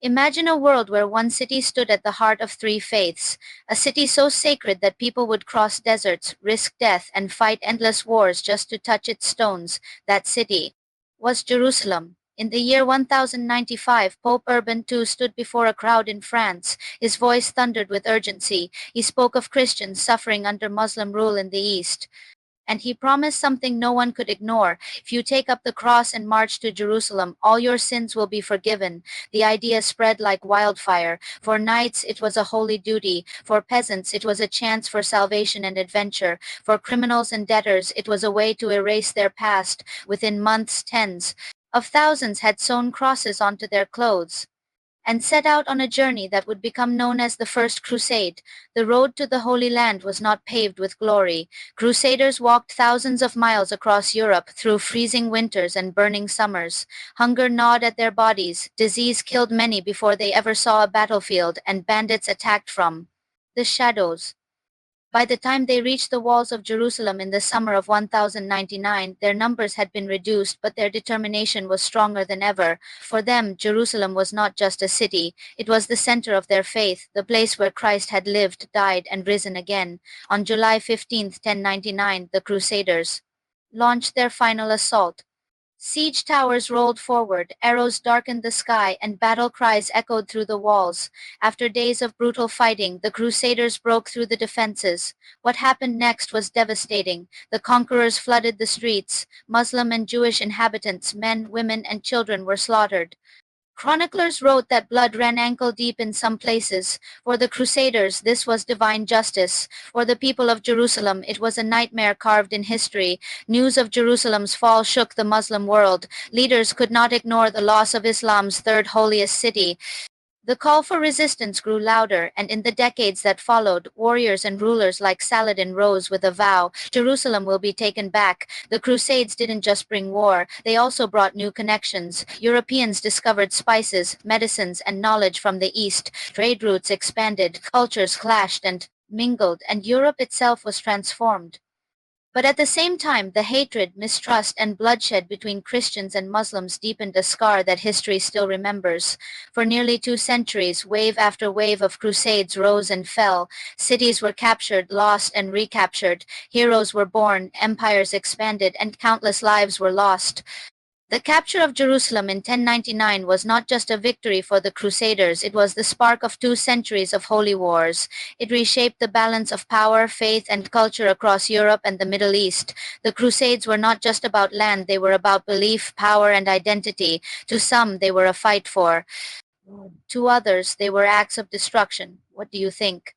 Imagine a world where one city stood at the heart of three faiths, a city so sacred that people would cross deserts, risk death, and fight endless wars just to touch its stones. That city was Jerusalem. In the year 1095, Pope Urban II stood before a crowd in France. His voice thundered with urgency. He spoke of Christians suffering under Muslim rule in the East. And he promised something no one could ignore. If you take up the cross and march to Jerusalem, all your sins will be forgiven. The idea spread like wildfire. For knights, it was a holy duty. For peasants, it was a chance for salvation and adventure. For criminals and debtors, it was a way to erase their past. Within months, tens of thousands had sewn crosses onto their clothes and set out on a journey that would become known as the First Crusade. The road to the Holy Land was not paved with glory. Crusaders walked thousands of miles across Europe through freezing winters and burning summers. Hunger gnawed at their bodies, disease killed many before they ever saw a battlefield, and bandits attacked from the shadows. By the time they reached the walls of Jerusalem in the summer of 1099, their numbers had been reduced, but their determination was stronger than ever. For them, Jerusalem was not just a city, it was the center of their faith, the place where Christ had lived, died, and risen again. On July 15, 1099, the Crusaders launched their final assault. Siege towers rolled forward, arrows darkened the sky, and battle cries echoed through the walls. After days of brutal fighting, the Crusaders broke through the defenses. What happened next was devastating. The conquerors flooded the streets. Muslim and Jewish inhabitants, men, women, and children were slaughtered. Chroniclers wrote that blood ran ankle-deep in some places. For the Crusaders, this was divine justice. For the people of Jerusalem, it was a nightmare carved in history. News of Jerusalem's fall shook the Muslim world. Leaders could not ignore the loss of Islam's third holiest city. The call for resistance grew louder, and in the decades that followed, warriors and rulers like Saladin rose with a vow: Jerusalem will be taken back. The Crusades didn't just bring war, they also brought new connections. Europeans discovered spices, medicines, and knowledge from the East. Trade routes expanded, cultures clashed and mingled, and Europe itself was transformed. But at the same time, the hatred, mistrust, and bloodshed between Christians and Muslims deepened a scar that history still remembers. For nearly 2 centuries, wave after wave of crusades rose and fell. Cities were captured, lost, and recaptured. Heroes were born, empires expanded, and countless lives were lost. The capture of Jerusalem in 1099 was not just a victory for the Crusaders, it was the spark of 2 centuries of holy wars. It reshaped the balance of power, faith, and culture across Europe and the Middle East. The Crusades were not just about land, they were about belief, power, and identity. To some, they were a fight for. To others, they were acts of destruction. What do you think?